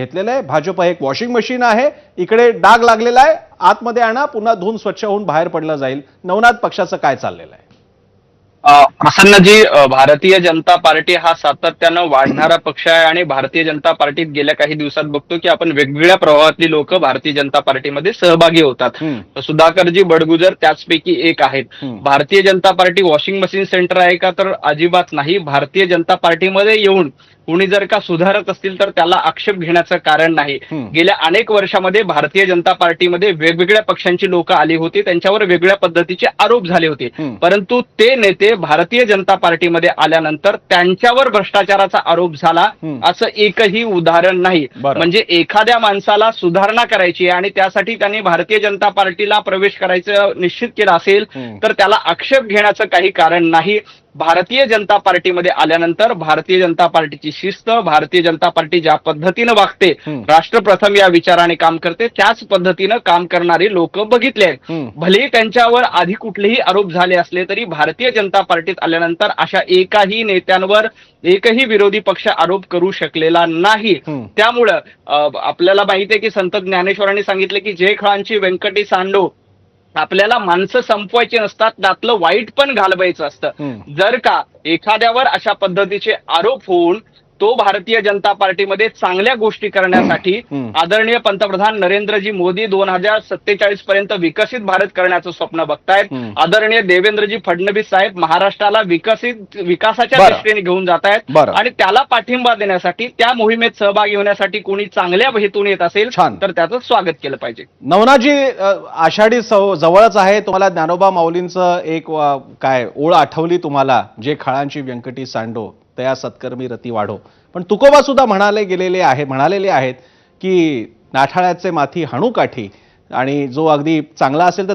घेतलेलं आहे. भाजप एक वॉशिंग मशीन आहे, इकडे डाग लागलेला आहे, आतमध्ये आणा, पुन्हा धुवून स्वच्छ होऊन बाहेर पडलं जाईल. नवनाथ पक्षाचं काय चाललेलं आहे? प्रसन्नजी, भारतीय जनता पार्टी हा सातत्यानं वाढणारा पक्ष आहे आणि भारतीय जनता पार्टीत गेल्या काही दिवसात बघतो की आपण वेगवेगळ्या प्रवाहातली लोक भारतीय जनता पार्टीमध्ये सहभागी होतात. सुधाकरजी बडगुजर त्याचपैकी एक आहेत. Bharatiya Janata party washing machine centre आहे का? तर अजिबात नाही. भारतीय जनता पार्टीमध्ये येऊन कोणी जर का सुधारत असतील तर त्याला आक्षेप घेण्याचं कारण नाही. गेल्या अनेक वर्षामध्ये भारतीय जनता पार्टीमध्ये वेगवेगळ्या पक्षांची लोक आली होती, त्यांच्यावर वेगळ्या पद्धतीचे आरोप झाले होते, परंतु ते नेते भारतीय जनता पार्टीमध्ये आल्यानंतर त्यांच्यावर भ्रष्टाचाराचा आरोप झाला असं एकही उदाहरण नाही. म्हणजे एखाद्या माणसाला सुधारणा करायची आणि त्यासाठी त्यांनी भारतीय जनता पार्टीला प्रवेश करायचं निश्चित केलं असेल तर त्याला आक्षेप घेण्याचं काही कारण नाही. भारतीय जनता पार्टीमध्ये आल्यानंतर भारतीय जनता पार्टीची शिस्त, भारतीय जनता पार्टी ज्या पद्धतीनं वागते, राष्ट्रप्रथम या विचाराने काम करते, त्याच पद्धतीनं काम करणारे लोक बघितले आहेत. भले त्यांच्यावर आधी कुठलेही आरोप झाले असले तरी भारतीय जनता पार्टीत आल्यानंतर अशा एकाही नेत्यांवर एकही विरोधी पक्ष आरोप करू शकलेला नाही. त्यामुळं आपल्याला माहिती आहे की संत ज्ञानेश्वरांनी सांगितले की जे खळांची व्यंकटी सांडो, आपल्याला माणसं संपवायची नसतात, त्यातलं वाईट पण घालवायचं असतं. जर का एखाद्यावर अशा पद्धतीचे आरोप होऊन तो भारतीय जनता पार्टीमध्ये चांगल्या गोष्टी करण्यासाठी आदरणीय पंतप्रधान नरेंद्रजी मोदी 2047 पर्यंत विकसित भारत करण्याचं स्वप्न बघतायत. आदरणीय देवेंद्रजी फडणवीस साहेब महाराष्ट्राला विकासाच्या दृष्टीने घेऊन जात आहेत आणि त्याला पाठिंबा देण्यासाठी, त्या मोहिमेत सहभागी होण्यासाठी कोणी चांगल्या हेतून येत असेल तर त्याचं स्वागत केलं पाहिजे. नवनाथजी, आषाढी जवळच आहे. तुम्हाला ज्ञानोबा माऊलींचं एक काय ओळ आठवली तुम्हाला, जे खळांची व्यंकटी सांडो तया सत्कर्मी रती वाढो. पण तुकोबा सुद्धा म्हणालेले आहेत की नाठाळ्याचे माथी हाणू काठी, आणि जो अगदी चांगला असेल तर